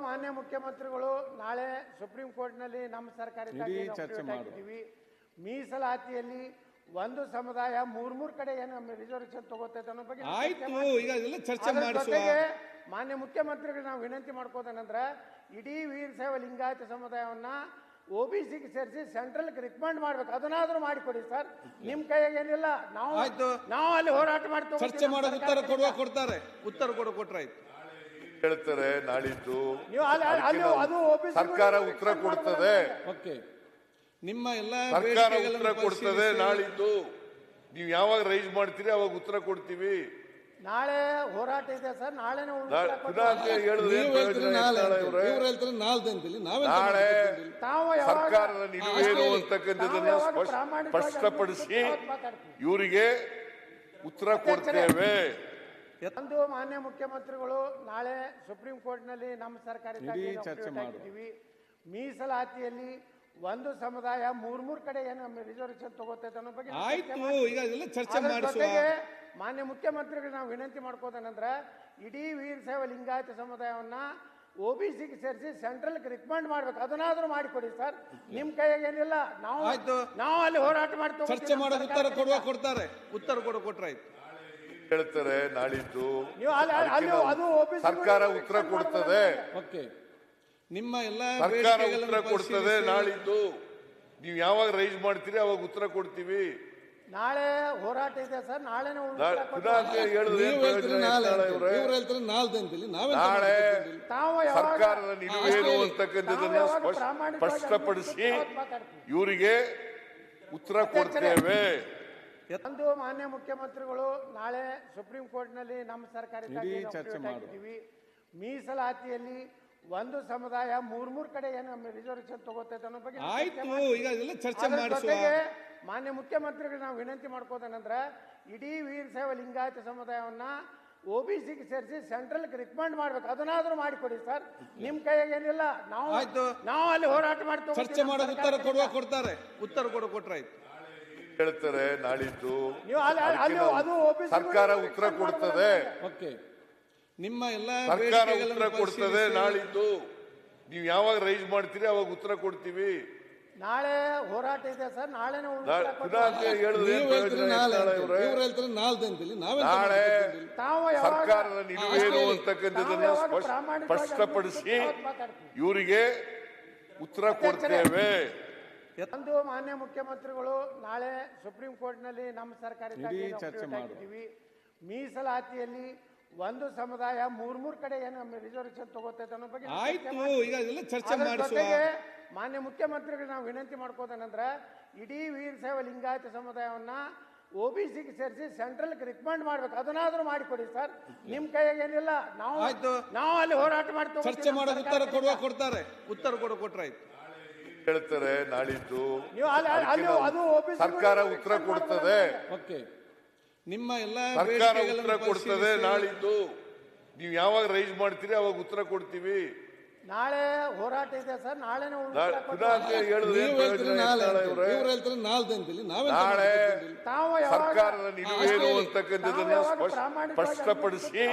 ಮಾನ್ಯ ಮುಖ್ಯಮಂತ್ರಿಗಳು ನಾಳೆ ಸುಪ್ರೀಂ ಕೋರ್ಟ್ನಲ್ಲಿ ನಮ್ಮ ಸರ್ಕಾರಕ್ಕಾಗಿ ಹಾಕಿದ್ದೀವಿ. ಮೀಸಲಾತಿಯಲ್ಲಿ ಒಂದು ಸಮುದಾಯ ಮೂರ್ ಕಡೆ ಏನು ರಿಸರ್ವೇಶನ್ ತಗೋತೈತೆ ಅನ್ನೋ ಬಗ್ಗೆ ಚರ್ಚೆ ಮಾಡಿಸುವ ಮಾನ್ಯ ಮುಖ್ಯಮಂತ್ರಿಗಳು ನಾವು ವಿನಂತಿ ಮಾಡ್ಕೋದೇನಂದ್ರೆ ಇಡೀ ವೀರಶೈವ ಲಿಂಗಾಯತ ಸಮುದಾಯವನ್ನ OBCಗೆ ಸೇರಿಸಿ ಸೆಂಟ್ರಲ್ ರಿಕಮೆಂಡ್ ಮಾಡ್ಬೇಕು. ಅದನ್ನಾದ್ರೂ ಮಾಡಿಕೊಡಿ ಸರ್. ನಿಮ್ ಕೈಯಾಗ ಏನಿಲ್ಲ. ನಾವು ಅಲ್ಲಿ ಹೋರಾಟ ಮಾಡ್ತೀವಿ. ಚರ್ಚೆ ಮಾಡೋ ಉತ್ತರ ಕೊಟ್ರಾಯ್ತು ಹೇಳ್ತಾರೆ. ನಾಳಿದ್ದು ಅದು ಸರ್ಕಾರ ಉತ್ತರ ಕೊಡ್ತದೆ. ಓಕೆ, ನಿಮ್ಮ ಎಲ್ಲ ಸರ್ಕಾರ ಉತ್ತರ ಕೊಡ್ತದೆ. ನಾಳಿದ್ದು ನೀವು ಯಾವಾಗ ರೈಸ್ ಮಾಡ್ತೀರಿ ಅವಾಗ ಉತ್ತರ ಕೊಡ್ತೀವಿ. ನಾಳೆ ಹೋರಾಟ ಇದೆ ಸರ್. ನಾಳೆ ನಾಳೆ ಸರ್ಕಾರದ ನಿಲುವೇನು ಅಂತಕ್ಕಂಥದ್ದನ್ನ ಸ್ಪಷ್ಟಪಡಿಸಿ ಇವರಿಗೆ ಉತ್ತರ ಕೊಡ್ತೇವೆ. ಒಂದು ಮಾನ್ಯ ಮುಖ್ಯಮಂತ್ರಿಗಳು ನಾಳೆ ಸುಪ್ರೀಂ ಕೋರ್ಟ್ನಲ್ಲಿ ನಮ್ಮ ಸರ್ಕಾರಕ್ಕಾಗಿ ಹಾಕಿದ್ದೀವಿ. ಮೀಸಲಾತಿಯಲ್ಲಿ ಒಂದು ಸಮುದಾಯ ಮೂರ್ ಕಡೆ ಏನು ರಿಸರ್ವೇಶನ್ ತಗೋತೈತೆ ಅನ್ನೋ ಬಗ್ಗೆ ಚರ್ಚೆ ಮಾಡಿಸುವ ಮಾನ್ಯ ಮುಖ್ಯಮಂತ್ರಿಗಳು ನಾವು ವಿನಂತಿ ಮಾಡ್ಕೋದೇನಂದ್ರೆ ಇಡೀ ವೀರಶೈವ ಲಿಂಗಾಯತ ಸಮುದಾಯವನ್ನ OBCಗೆ ಸೇರಿಸಿ ಸೆಂಟ್ರಲ್ ರಿಕಮೆಂಡ್ ಮಾಡ್ಬೇಕು. ಅದನ್ನಾದ್ರೂ ಮಾಡಿಕೊಡಿ ಸರ್. ನಿಮ್ ಕೈಯಾಗ ಏನಿಲ್ಲ. ನಾವು ಅಲ್ಲಿ ಹೋರಾಟ ಮಾಡ್ತೀವಿ. ಚರ್ಚೆ ಮಾಡೋ ಉತ್ತರ ಕೊಟ್ರಾಯ್ತು ಹೇಳ್ತಾರೆ. ನಾಳಿದ್ದು ಅದು ಸರ್ಕಾರ ಉತ್ತರ ಕೊಡ್ತದೆ. ಓಕೆ, ನಿಮ್ಮ ಎಲ್ಲ ಸರ್ಕಾರ ಉತ್ತರ ಕೊಡ್ತದೆ. ನಾಳಿದ್ದು ನೀವು ಯಾವಾಗ ರೈಸ್ ಮಾಡ್ತೀರಿ ಅವಾಗ ಉತ್ತರ ಕೊಡ್ತೀವಿ. ನಾಳೆ ಹೋರಾಟ ಇದೆ ಸರ್. ನಾಳೆ ನಾಳೆ ಸರ್ಕಾರದ ನಿಲುವೇನು ಅಂತಕ್ಕಂಥದ್ದನ್ನ ಸ್ಪಷ್ಟಪಡಿಸಿ ಇವರಿಗೆ ಉತ್ತರ ಕೊಡ್ತೇವೆ. ಒಂದು ಮಾನ್ಯ ಮುಖ್ಯಮಂತ್ರಿಗಳು ನಾಳೆ ಸುಪ್ರೀಂ ಕೋರ್ಟ್ನಲ್ಲಿ ನಮ್ಮ ಸರ್ಕಾರಕ್ಕಾಗಿ ಹಾಕಿದ್ದೀವಿ. ಮೀಸಲಾತಿಯಲ್ಲಿ ಒಂದು ಸಮುದಾಯ ಮೂರ್ ಕಡೆ ಏನು ರಿಸರ್ವೇಶನ್ ತಗೋತೈತೆ ಅನ್ನೋ ಬಗ್ಗೆ ಚರ್ಚೆ ಮಾಡಿಸುವ ಮಾನ್ಯ ಮುಖ್ಯಮಂತ್ರಿಗಳು ನಾವು ವಿನಂತಿ ಮಾಡ್ಕೋದೇನಂದ್ರೆ ಇಡೀ ವೀರಶೈವ ಲಿಂಗಾಯತ ಸಮುದಾಯವನ್ನ OBCಗೆ ಸೇರಿಸಿ ಸೆಂಟ್ರಲ್ ರಿಕಮೆಂಡ್ ಮಾಡ್ಬೇಕು. ಅದನ್ನಾದ್ರೂ ಮಾಡಿಕೊಡಿ ಸರ್. ನಿಮ್ ಕೈಯಾಗ ಏನಿಲ್ಲ. ನಾವು ಅಲ್ಲಿ ಹೋರಾಟ ಮಾಡ್ತೀವಿ. ಚರ್ಚೆ ಮಾಡೋ ಉತ್ತರ ಕೊಟ್ರಾಯ್ತು ಹೇಳ್ತಾರೆ. ನಾಳಿದ್ದು ಅದು ಸರ್ಕಾರ ಉತ್ತರ ಕೊಡ್ತದೆ. ಓಕೆ, ನಿಮ್ಮ ಎಲ್ಲ ಸರ್ಕಾರ ಉತ್ತರ ಕೊಡ್ತದೆ. ನಾಳಿದ್ದು ನೀವು ಯಾವಾಗ ರೈಸ್ ಮಾಡ್ತೀರಿ ಅವಾಗ ಉತ್ತರ ಕೊಡ್ತೀವಿ. ನಾಳೆ ಹೋರಾಟ ಇದೆ ಸರ್. ನಾಳೆ ನಾಳೆ ಸರ್ಕಾರದ ನಿಲುವೇನು ಅಂತಕ್ಕಂಥದ್ದನ್ನ ಸ್ಪಷ್ಟಪಡಿಸಿ ಇವರಿಗೆ ಉತ್ತರ ಕೊಡ್ತೇವೆ. ಒಂದು ಮಾನ್ಯ ಮುಖ್ಯಮಂತ್ರಿಗಳು ನಾಳೆ ಸುಪ್ರೀಂ ಕೋರ್ಟ್ನಲ್ಲಿ ನಮ್ಮ ಸರ್ಕಾರಕ್ಕಾಗಿ ಹಾಕಿದ್ದೀವಿ. ಮೀಸಲಾತಿಯಲ್ಲಿ ಒಂದು ಸಮುದಾಯ ಮೂರ್ ಕಡೆ ಏನು ರಿಸರ್ವೇಶನ್ ತಗೋತೈತೆ ಅನ್ನೋ ಬಗ್ಗೆ ಚರ್ಚೆ ಮಾಡಿಸುವ ಮಾನ್ಯ ಮುಖ್ಯಮಂತ್ರಿಗಳು ನಾವು ವಿನಂತಿ ಮಾಡ್ಕೋದೇನಂದ್ರೆ ಇಡೀ ವೀರಶೈವ ಲಿಂಗಾಯತ ಸಮುದಾಯವನ್ನ OBCಗೆ ಸೇರಿಸಿ ಸೆಂಟ್ರಲ್ ರಿಕಮೆಂಡ್ ಮಾಡ್ಬೇಕು. ಅದನ್ನಾದ್ರೂ ಮಾಡಿಕೊಡಿ ಸರ್. ನಿಮ್ ಕೈಯಾಗ ಏನಿಲ್ಲ. ನಾವು ಅಲ್ಲಿ ಹೋರಾಟ ಮಾಡ್ತೀವಿ. ಚರ್ಚೆ ಮಾಡೋ ಉತ್ತರ ಕೊಟ್ರಾಯ್ತು ಹೇಳ್ತಾರೆ. ನಾಳಿದ್ದು ಅದು ಸರ್ಕಾರ ಉತ್ತರ ಕೊಡ್ತದೆ. ಓಕೆ, ನಿಮ್ಮ ಎಲ್ಲ ಸರ್ಕಾರ ಉತ್ತರ ಕೊಡ್ತದೆ. ನಾಳಿದ್ದು ನೀವು ಯಾವಾಗ ರೈಸ್ ಮಾಡ್ತೀರಿ ಅವಾಗ ಉತ್ತರ ಕೊಡ್ತೀವಿ. ನಾಳೆ ಹೋರಾಟ ಇದೆ ಸರ್. ನಾಳೆ ನಾಳೆ ಸರ್ಕಾರದ ನಿಲುವೇನು ಅಂತಕ್ಕಂಥದ್ದನ್ನ ಸ್ಪಷ್ಟಪಡಿಸಿ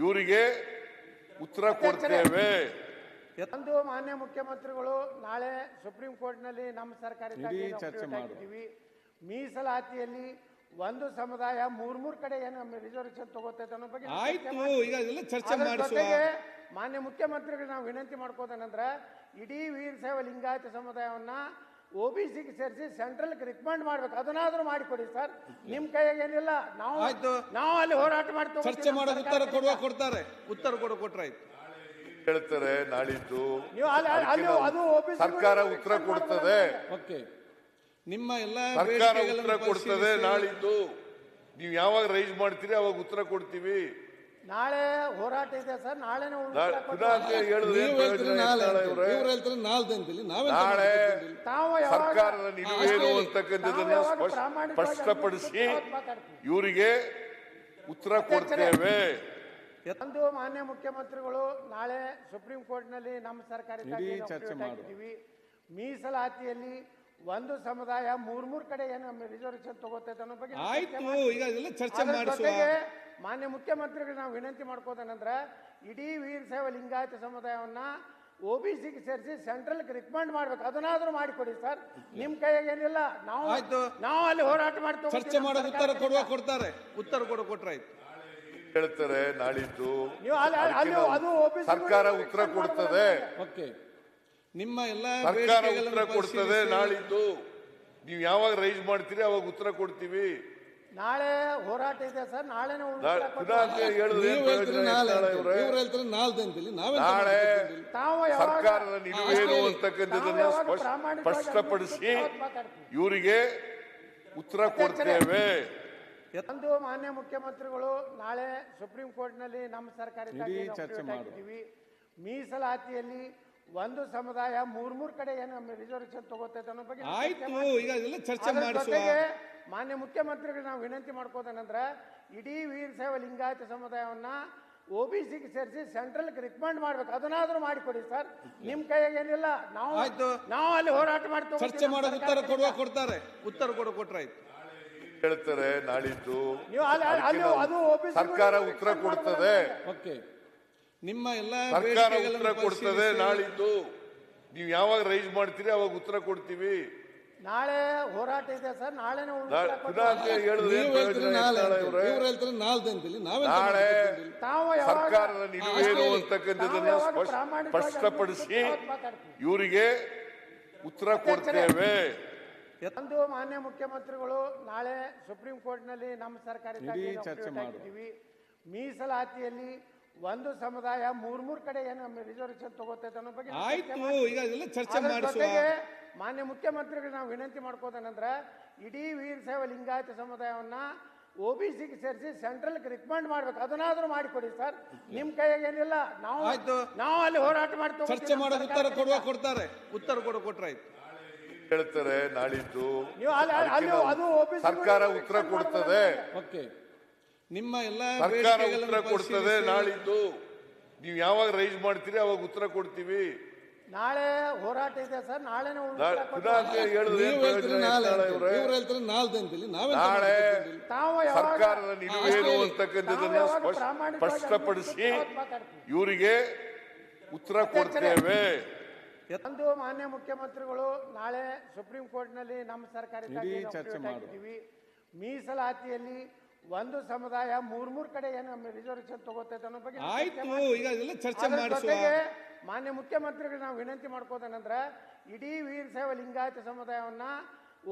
ಇವರಿಗೆ ಉತ್ತರ ಕೊಡ್ತೇವೆ. ಒಂದು ಮಾನ್ಯ ಮುಖ್ಯಮಂತ್ರಿಗಳು ನಾಳೆ ಸುಪ್ರೀಂ ಕೋರ್ಟ್ನಲ್ಲಿ ನಮ್ಮ ಸರ್ಕಾರಕ್ಕಾಗಿ ಹಾಕಿದ್ದೀವಿ. ಮೀಸಲಾತಿಯಲ್ಲಿ ಒಂದು ಸಮುದಾಯ ಮೂರ್ ಕಡೆ ಏನು ರಿಸರ್ವೇಶನ್ ತಗೋತೈತೆ ಅನ್ನೋ ಬಗ್ಗೆ ಚರ್ಚೆ ಮಾಡಿಸುವ ಮಾನ್ಯ ಮುಖ್ಯಮಂತ್ರಿಗಳು ನಾವು ವಿನಂತಿ ಮಾಡ್ಕೋದೇನಂದ್ರೆ ಇಡೀ ವೀರಶೈವ ಲಿಂಗಾಯತ ಸಮುದಾಯವನ್ನ OBCಗೆ ಸೇರಿಸಿ ಸೆಂಟ್ರಲ್ ರಿಕಮೆಂಡ್ ಮಾಡ್ಬೇಕು. ಅದನ್ನಾದ್ರೂ ಮಾಡಿಕೊಡಿ ಸರ್. ನಿಮ್ ಕೈಯಾಗ ಏನಿಲ್ಲ. ನಾವು ಅಲ್ಲಿ ಹೋರಾಟ ಮಾಡ್ತೀವಿ. ಚರ್ಚೆ ಮಾಡೋ ಉತ್ತರ ಕೊಟ್ರಾಯ್ತು ಹೇಳ್ತಾರೆ. ನಾಳಿದ್ದು ಅದು ಸರ್ಕಾರ ಉತ್ತರ ಕೊಡ್ತದೆ. ಓಕೆ, ನಿಮ್ಮ ಎಲ್ಲ ಸರ್ಕಾರ ಉತ್ತರ ಕೊಡ್ತದೆ. ನಾಳಿದ್ದು ನೀವು ಯಾವಾಗ ರೈಸ್ ಮಾಡ್ತೀರಿ ಅವಾಗ ಉತ್ತರ ಕೊಡ್ತೀವಿ. ನಾಳೆ ಹೋರಾಟ ಇದೆ ಸರ್. ನಾಳೆ ನಾಳೆ ಸರ್ಕಾರದ ನಿಲುವೇನು ಅಂತಕ್ಕಂಥದ್ದನ್ನ ಸ್ಪಷ್ಟಪಡಿಸಿ ಇವರಿಗೆ ಉತ್ತರ ಕೊಡ್ತೇವೆ. ಒಂದು ಮಾನ್ಯ ಮುಖ್ಯಮಂತ್ರಿಗಳು ನಾಳೆ ಸುಪ್ರೀಂ ಕೋರ್ಟ್ನಲ್ಲಿ ನಮ್ಮ ಸರ್ಕಾರಕ್ಕಾಗಿ ಹಾಕಿದ್ದೀವಿ. ಮೀಸಲಾತಿಯಲ್ಲಿ ಒಂದು ಸಮುದಾಯ ಮೂರ್ ಕಡೆ ಏನು ರಿಸರ್ವೇಶನ್ ತಗೋತೈತೆ ಅನ್ನೋ ಬಗ್ಗೆ ಚರ್ಚೆ ಮಾಡಿಸುವ ಮಾನ್ಯ ಮುಖ್ಯಮಂತ್ರಿಗಳು ನಾವು ವಿನಂತಿ ಮಾಡ್ಕೋದೇನಂದ್ರೆ ಇಡೀ ವೀರಶೈವ ಲಿಂಗಾಯತ ಸಮುದಾಯವನ್ನ OBCಗೆ ಸೇರಿಸಿ ಸೆಂಟ್ರಲ್ಗೆ ರಿಕಮೆಂಡ್ ಮಾಡ್ಬೇಕು. ಅದನ್ನಾದ್ರೂ ಮಾಡಿಕೊಡಿ ಸರ್. ನಿಮ್ ಕೈಯಾಗ ಏನಿಲ್ಲ. ಆಯ್ತು. ನಾವು ಅಲ್ಲಿ ಹೋರಾಟ ಮಾಡ್ತೀವಿ. ಚರ್ಚೆ ಮಾಡೋ ಕೊಡ್ತಾರೆ. ಉತ್ತರ ಕೊಟ್ರಾಯ್ತು. ಹೇಳ್ತಾರೆ ನಾಳಿದ್ದು ನೀವು ಅಲ್ಲಿ ಅದು OBC ಸರ್ಕಾರ ಉತ್ತರ ಕೊಡ್ತದೆ. ಓಕೆ, ನಿಮ್ಮ ಎಲ್ಲ ಸರ್ಕಾರ ಉತ್ತರ ಕೊಡ್ತದೆ. ನಾಳಿದ್ದು ನೀವು ಯಾವಾಗ ರೈಸ್ ಮಾಡ್ತೀರಿ ಅವಾಗ ಉತ್ತರ ಕೊಡ್ತೀವಿ. ನಾಳೆ ಹೋರಾಟ ಇದೆ ಸರ್. ನಾಳೆನೇ ನಾಳೆ ಸರ್ಕಾರದ ನಿಲುವೇನು ಅಂತಕ್ಕಂಥದ್ದನ್ನ ಸ್ಪಷ್ಟಪಡಿಸಿ ಇವರಿಗೆ ಉತ್ತರ ಕೊಡ್ತೇವೆ. ಒಂದು ಮಾನ್ಯ ಮುಖ್ಯಮಂತ್ರಿಗಳು ನಾಳೆ ಸುಪ್ರೀಂ ಕೋರ್ಟ್ ನಲ್ಲಿ ನಮ್ಮ ಸರ್ಕಾರಿ ಮೀಸಲಾತಿಯಲ್ಲಿ ಒಂದು ಸಮುದಾಯ ಮೂರ್ ಕಡೆ ಏನು ರಿಸರ್ವೇಶನ್ ತಗೋತೈತೆ ಅನ್ನೋ ಬಗ್ಗೆ ಆಯ್ತು. ಈಗ ಇದೆಲ್ಲ ಚರ್ಚೆ ಮಾಡಿಸುವ ಮಾನ್ಯ ಮುಖ್ಯಮಂತ್ರಿಗಳು ನಾವು ವಿನಂತಿ ಮಾಡ್ಕೋದೇನಂದ್ರೆ ಇಡೀ ವೀರಶೈವ ಲಿಂಗಾಯತ ಸಮುದಾಯವನ್ನ OBCಗೆ ಸೇರಿಸಿ ಸೆಂಟ್ರಲ್ಗೆ ರಿಕಮೆಂಡ್ ಮಾಡ್ಬೇಕು. ಅದನ್ನಾದ್ರೂ ಮಾಡಿಕೊಡಿ ಸರ್. ನಿಮ್ ಕೈಯಾಗ ಏನಿಲ್ಲ. ನಾವು ಅಲ್ಲಿ ಹೋರಾಟ ಮಾಡ್ತೀವಿ. ಚರ್ಚೆ ಮಾಡೋ ಕೊಡ್ತಾರೆ. ಉತ್ತರ ಕೊಟ್ರಾಯ್ತು. ಹೇಳ್ತಾರೆ ನಾಳಿದ್ದು ನೀವು ಅಲ್ಲಿ ಅದು OBC ಸರ್ಕಾರ ಉತ್ತರ ಕೊಡ್ತದೆ. ಓಕೆ, ನಿಮ್ಮ ಎಲ್ಲ ಸರ್ಕಾರ ಉತ್ತರ ಕೊಡ್ತದೆ. ನಾಳಿದ್ದು ನೀವು ಯಾವಾಗ ರೈಸ್ ಮಾಡ್ತೀರಿ ಅವಾಗ ಉತ್ತರ ಕೊಡ್ತೀವಿ. ನಾಳೆ ಹೋರಾಟ ಇದೆ ಸರ್. ನಾಳೆನೇ ನಾಳೆ ಸರ್ಕಾರದ ನಿಲುವೇನು ಅಂತಕ್ಕಂಥದ್ದನ್ನ ಸ್ಪಷ್ಟಪಡಿಸಿ ಇವರಿಗೆ ಉತ್ತರ ಕೊಡ್ತೇವೆ. ಒಂದು ಮಾನ್ಯ ಮುಖ್ಯಮಂತ್ರಿಗಳು ನಾಳೆ ಸುಪ್ರೀಂ ಕೋರ್ಟ್ ನಲ್ಲಿ ನಮ್ಮ ಸರ್ಕಾರಿ ಮೀಸಲಾತಿಯಲ್ಲಿ ಒಂದು ಸಮುದಾಯ ಮೂರ್ ಕಡೆ ಏನು ರಿಸರ್ವೇಶನ್ ತಗೋತೈತೆ ಅನ್ನೋ ಬಗ್ಗೆ ಆಯ್ತು. ಈಗ ಇದೆಲ್ಲ ಚರ್ಚೆ ಮಾಡಿಸುವ ಮಾನ್ಯ ಮುಖ್ಯಮಂತ್ರಿಗಳು ನಾವು ವಿನಂತಿ ಮಾಡ್ಕೋದೇನಂದ್ರೆ ಇಡೀ ವೀರಶೈವ ಲಿಂಗಾಯತ ಸಮುದಾಯವನ್ನ OBCಗೆ ಸೇರಿಸಿ ಸೆಂಟ್ರಲ್ಗೆ ರಿಕಮೆಂಡ್ ಮಾಡ್ಬೇಕು. ಅದನ್ನಾದ್ರೂ ಮಾಡಿಕೊಡಿ ಸರ್. ನಿಮ್ ಕೈಯಾಗ ಏನಿಲ್ಲ. ನಾವು ಅಲ್ಲಿ ಹೋರಾಟ ಮಾಡ್ತೀವಿ. ಚರ್ಚೆ ಮಾಡೋ ಕೊಡ್ತಾರೆ. ಉತ್ತರ ಕೊಟ್ರಾಯ್ತು. ಹೇಳ್ತಾರೆ ನಾಳಿದ್ದು ನೀವು ಅಲ್ಲಿ ಅದು OBC ಸರ್ಕಾರ ಉತ್ತರ ಕೊಡ್ತದೆ. ಓಕೆ, ನಿಮ್ಮ ಎಲ್ಲ ಸರ್ಕಾರ ಉತ್ತರ ಕೊಡ್ತದೆ. ನಾಳಿದ್ದು ನೀವು ಯಾವಾಗ ರೈಸ್ ಮಾಡ್ತೀರಿ ಅವಾಗ ಉತ್ತರ ಕೊಡ್ತೀವಿ. ನಾಳೆ ಹೋರಾಟ ಇದೆ ಸರ್. ನಾಳೆನೇ ನಾಳೆ ಸರ್ಕಾರದ ನಿಲುವೇನು ಅಂತಕ್ಕಂಥದ್ದನ್ನ ಸ್ಪಷ್ಟಪಡಿಸಿ ಇವರಿಗೆ ಉತ್ತರ ಕೊಡ್ತೇವೆ. ಒಂದು ಮಾನ್ಯ ಮುಖ್ಯಮಂತ್ರಿಗಳು ನಾಳೆ ಸುಪ್ರೀಂ ಕೋರ್ಟ್ ನಲ್ಲಿ ನಮ್ಮ ಸರ್ಕಾರಿ ಮೀಸಲಾತಿಯಲ್ಲಿ ಒಂದು ಸಮುದಾಯ ಮೂರ್ ಕಡೆ ಏನು ರಿಸರ್ವೇಶನ್ ತಗೋತೈತೆ ಅನ್ನೋ ಬಗ್ಗೆ ಆಯ್ತು. ಈಗ ಇದೆಲ್ಲ ಚರ್ಚೆ ಮಾಡಿಸುವ ಮಾನ್ಯ ಮುಖ್ಯಮಂತ್ರಿಗಳು ನಾವು ವಿನಂತಿ ಮಾಡ್ಕೋದೇನಂದ್ರೆ ಇಡೀ ವೀರಶೈವ ಲಿಂಗಾಯತ ಸಮುದಾಯವನ್ನ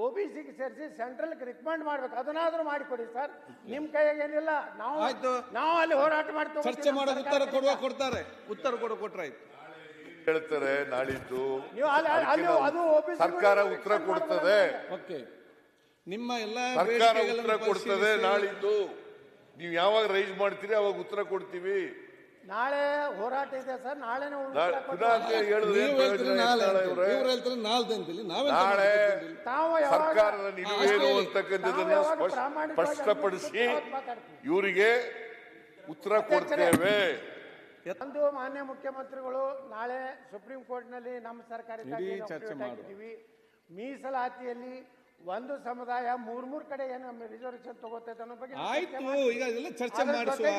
OBCಗೆ ಸೇರಿಸಿ ಸೆಂಟ್ರಲ್ಗೆ ರಿಕಮೆಂಡ್ ಮಾಡ್ಬೇಕು. ಅದನ್ನಾದ್ರೂ ಮಾಡಿಕೊಡಿ ಸರ್. ನಿಮ್ ಕೈಯಾಗ ಏನಿಲ್ಲ. ನಾವು ಅಲ್ಲಿ ಹೋರಾಟ ಮಾಡ್ತೀವಿ. ಚರ್ಚೆ ಮಾಡೋ ಕೊಡ್ತಾರೆ. ಉತ್ತರ ಕೊಟ್ರಾಯ್ತು. ಹೇಳ್ತಾರೆ ನಾಳಿದ್ದು ನೀವು ಅಲ್ಲಿ ಅದು OBC ಸರ್ಕಾರ ಉತ್ತರ ಕೊಡ್ತದೆ. ಓಕೆ, ನಿಮ್ಮ ಎಲ್ಲ ಸರ್ಕಾರ ಉತ್ತರ ಕೊಡ್ತದೆ. ನಾಳಿದ್ದು ನೀವು ಯಾವಾಗ ರೈಸ್ ಮಾಡ್ತೀರಿ ಅವಾಗ ಉತ್ತರ ಕೊಡ್ತೀವಿ. ನಾಳೆ ಹೋರಾಟ ಇದೆ ಸರ್. ನಾಳೆನೇ ನಾಳೆ ಸರ್ಕಾರದ ನಿಲುವೇನು ಅಂತಕ್ಕಂಥದ್ದನ್ನ ಸ್ಪಷ್ಟಪಡಿಸಿ ಇವರಿಗೆ ಉತ್ತರ ಕೊಡ್ತೇವೆ. ಒಂದು ಮಾನ್ಯ ಮುಖ್ಯಮಂತ್ರಿಗಳು ನಾಳೆ ಸುಪ್ರೀಂ ಕೋರ್ಟ್ ನಲ್ಲಿ ನಮ್ಮ ಸರ್ಕಾರಿ ಮೀಸಲಾತಿಯಲ್ಲಿ ಒಂದು ಸಮುದಾಯ ಮೂರ್ ಕಡೆ ಏನು ರಿಸರ್ವೇಶನ್ ತಗೋತೈತೆ ಅನ್ನೋ ಬಗ್ಗೆ ಆಯ್ತು. ಈಗ ಇದೆಲ್ಲ ಚರ್ಚೆ ಮಾಡಿಸುವ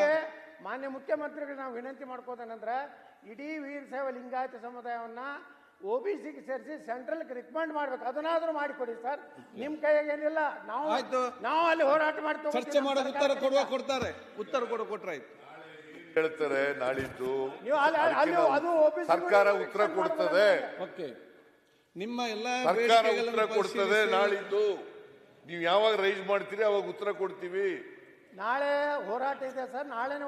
ಮಾನ್ಯ ಮುಖ್ಯಮಂತ್ರಿಗಳು ನಾವು ವಿನಂತಿ ಮಾಡ್ಕೋದೇನಂದ್ರೆ ಇಡೀ ವೀರಶೈವ ಲಿಂಗಾಯತ ಸಮುದಾಯವನ್ನ OBCಗೆ ಸೇರಿಸಿ ಸೆಂಟ್ರಲ್ಗೆ ರಿಕಮೆಂಡ್ ಮಾಡ್ಬೇಕು. ಅದನ್ನಾದ್ರೂ ಮಾಡಿಕೊಡಿ ಸರ್. ನಿಮ್ ಕೈಯಾಗ ಏನಿಲ್ಲ. ನಾವು ಅಲ್ಲಿ ಹೋರಾಟ ಮಾಡ್ತೀವಿ. ಚರ್ಚೆ ಮಾಡೋ ಕೊಡ್ತಾರೆ. ಉತ್ತರ ಕೊಟ್ರಾಯ್ತು. ಹೇಳ್ತಾರೆ ನಾಳಿದ್ದು ನೀವು ಅಲ್ಲಿ ಅದು OBC ಸರ್ಕಾರ ಉತ್ತರ ಕೊಡ್ತದೆ. ಓಕೆ, ನಿಮ್ಮ ಎಲ್ಲ ಸರ್ಕಾರ ಉತ್ತರ ಕೊಡ್ತದೆ. ನಾಳಿದ್ದು ನೀವು ಯಾವಾಗ ರೈಸ್ ಮಾಡ್ತೀರಿ ಅವಾಗ ಉತ್ತರ ಕೊಡ್ತೀವಿ. ನಾಳೆ ಹೋರಾಟ ಇದೆ ಸರ್. ನಾಳೆನೇ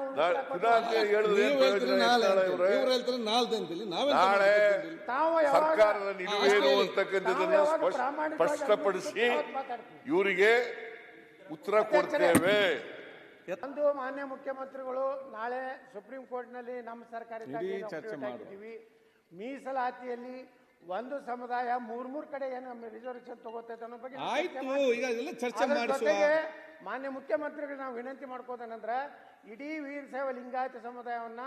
ನಾಳೆ ಸರ್ಕಾರದ ನಿಲುವೇನು ಅಂತಕ್ಕಂಥದ್ದನ್ನ ಸ್ಪಷ್ಟಪಡಿಸಿ ಇವರಿಗೆ ಉತ್ತರ ಕೊಡ್ತೇವೆ. ಒಂದು ಮಾನ್ಯ ಮುಖ್ಯಮಂತ್ರಿಗಳು ನಾಳೆ ಸುಪ್ರೀಂ ಕೋರ್ಟ್ ನಲ್ಲಿ ನಮ್ಮ ಸರ್ಕಾರಿ ಮೀಸಲಾತಿಯಲ್ಲಿ ಒಂದು ಸಮುದಾಯ ಮೂರ್ ಕಡೆ ಏನು ರಿಸರ್ವೇಶನ್ ತಗೋತೈತೆ ಅನ್ನೋ ಬಗ್ಗೆ ಆಯ್ತು. ಈಗ ಇದೆಲ್ಲ ಚರ್ಚೆ ಮಾಡಿಸುವ ಮಾನ್ಯ ಮುಖ್ಯಮಂತ್ರಿಗಳು ನಾವು ವಿನಂತಿ ಮಾಡ್ಕೋದೇನಂದ್ರೆ ಇಡೀ ವೀರಶೈವ ಲಿಂಗಾಯತ ಸಮುದಾಯವನ್ನ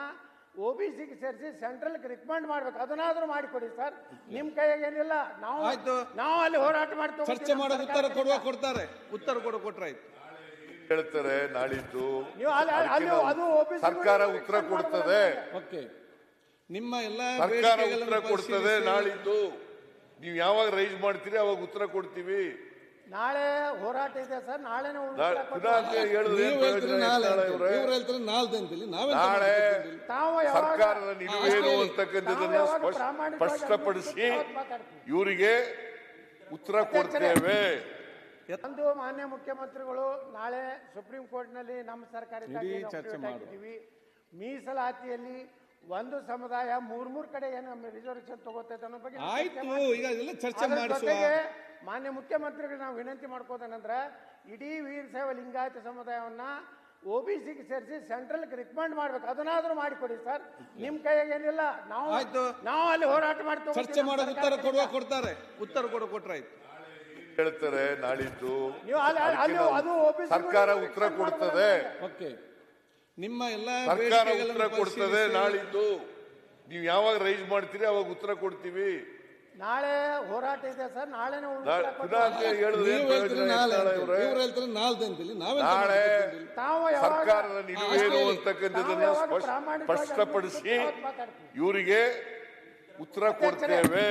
OBCಗೆ ಸೇರಿಸಿ ಸೆಂಟ್ರಲ್ಗೆ ರಿಕಮೆಂಡ್ ಮಾಡ್ಬೇಕು. ಅದನ್ನಾದ್ರೂ ಮಾಡಿಕೊಡಿ ಸರ್. ನಿಮ್ ಕೈಯಾಗ ಏನಿಲ್ಲ. ನಾವು ಅಲ್ಲಿ ಹೋರಾಟ ಮಾಡ್ತೀವಿ. ಚರ್ಚೆ ಮಾಡೋ ಕೊಡ್ತಾರೆ. ಉತ್ತರ ಕೊಟ್ರಾಯ್ತು. ಹೇಳ್ತಾರೆ ನಾಳಿದ್ದು ನೀವು ಅಲ್ಲಿ ಅದು OBC ಸರ್ಕಾರ ಉತ್ತರ ಕೊಡ್ತದೆ. ಓಕೆ, ನಿಮ್ಮ ಎಲ್ಲ ಸರ್ಕಾರ ಬೇಡಿಕೆಗಳನ್ನು ಉತ್ತರ ಕೊಡ್ತದೆ. ಪರಿಶೀಲಿಸಿ. ನಾಳಿದ್ದು ನೀವು ಯಾವಾಗ ರೈಸ್ ಮಾಡ್ತೀರಿ ಅವಾಗ ಉತ್ತರ ಕೊಡ್ತೀವಿ. ನಾಳೆ ಹೋರಾಟ ಇದೆ ಸರ್, ನಾಳೆನೇ ಪುನಃ ಹೇಳಿದ್ರೆ ನೀವು ಏನ್ ಹೇಳ್ತೀರಿ ಪ್ರಯೋಜನ ನಾಳೆ ನಾಳೆ ಅಂತೀರಿ. ಇವ್ರೆ? ಇವ್ರು ಹೇಳ್ತಾರೆ ನಾಳ್ದು ಅಂತೀರಿ. ನಾವೆಂತ ನಾಳೆ ಮಾಡ್ತಿದ್ದೀವಿ? ತಾವು ಯಾವಾಗ ಸರ್ಕಾರದ ನಿಲುವೇನು ಹೇಳಿ. ಅಂತಕ್ಕಂಥದ್ದನ್ನ ತಾವು ಯಾವಾಗ ಪ್ರಾಮಾಣಿಕವಾಗಿ ಸ್ಪಷ್ಟಪಡಿಸಿ ಮಾತಾಡ್ತೀವಿ. ಇವರಿಗೆ ಉತ್ತರ ಕೊಡ್ತೇವೆ. ಒಂದು ಮಾನ್ಯ ಮುಖ್ಯಮಂತ್ರಿಗಳು ನಾಳೆ ಸುಪ್ರೀಂ ಕೋರ್ಟ್ನಲ್ಲಿ ನಮ್ಮ ಸರ್ಕಾರಿ ಇಡೀ ಚರ್ಚೆ ಮಾಡುವ. ಹಾಕಿದ್ದೀವಿ. ಮೀಸಲಾತಿಯಲ್ಲಿ ಒಂದು ಸಮುದಾಯ ಮೂರ್ ಕಡೆ ಏನು ರಿಸರ್ವೇಶನ್ ತಗೋತೈತೆ ಅನ್ನೋ ಬಗ್ಗೆ ಆಯ್ತು, ಈಗ ಇದೆಲ್ಲ ಚರ್ಚೆ ಅದ್ರ ಮಾಡಿಸುವ. ಜೊತೆಗೆ ಮಾನ್ಯ ಮುಖ್ಯಮಂತ್ರಿಗಳು ನಾವು ವಿನಂತಿ ಮಾಡ್ಕೋದೇನಂದ್ರೆ ಇಡೀ ವೀರಶೈವ ಲಿಂಗಾಯತ ಸಮುದಾಯವನ್ನ OBCಗೆ ಸೇರಿಸಿ ಸೆಂಟ್ರಲ್ ರಿಕಮೆಂಡ್ ಮಾಡ್ಬೇಕು. ಅದನ್ನಾದ್ರೂ ಮಾಡಿಕೊಡಿ ಸರ್, ನಿಮ್ ಕೈಯಾಗ ಏನಿಲ್ಲ. ಆಯ್ತು. ನಾವು ಅಲ್ಲಿ ಹೋರಾಟ ಮಾಡ್ತೀವಿ. ಚರ್ಚೆ ಮಾಡೋ ಕೊಡ್ತಾರೆ. ಉತ್ತರ ಕೊಟ್ರಾಯ್ತು. ಹೇಳ್ತಾರೆ ನಾಳಿದ್ದು ನೀವು ಅಲ್ಲಿ ಅದು OBC ಸರ್ಕಾರ ಉತ್ತರ ಕೊಡ್ತದೆ. ಓಕೆ, ನಿಮ್ಮ ಎಲ್ಲ ಸರ್ಕಾರ ಬೇಡಿಕೆಗಳನ್ನು ಉತ್ತರ ಕೊಡ್ತದೆ. ಪರಿಶೀಲಿಸಿ. ನಾಳಿದ್ದು ನೀವು ಯಾವಾಗ ರೈಸ್ ಮಾಡ್ತೀರಿ ಅವಾಗ ಉತ್ತರ ಕೊಡ್ತೀವಿ. ನಾಳೆ ಹೋರಾಟ ಇದೆ ಸರ್, ನಾಳೆನೇ ಪುನಃ ಹೇಳಿದ್ರೆ ನೀವು ಏನ್ ಹೇಳ್ತೀರಿ ಪ್ರಯೋಜನ ನಾಳೆ ನಾಳೆ ಅಂತೀರಿ. ಇವ್ರೆ? ಇವ್ರು ಹೇಳ್ತಾರೆ ನಾಳ್ದು ಅಂತೀರಿ. ನಾವೆಂತ ನಾಳೆ ಮಾಡ್ತಿದ್ದೀವಿ? ತಾವು ಯಾವಾಗ ಸರ್ಕಾರದ ನಿಲುವೇನು ಹೇಳಿ. ಅಂತಕ್ಕಂಥದ್ದನ್ನ ತಾವು ಯಾವಾಗ ಪ್ರಾಮಾಣಿಕವಾಗಿ ಸ್ಪಷ್ಟಪಡಿಸಿ ಮಾತಾಡ್ತೀವಿ. ಇವರಿಗೆ ಉತ್ತರ ಕೊಡ್ತೇವೆ.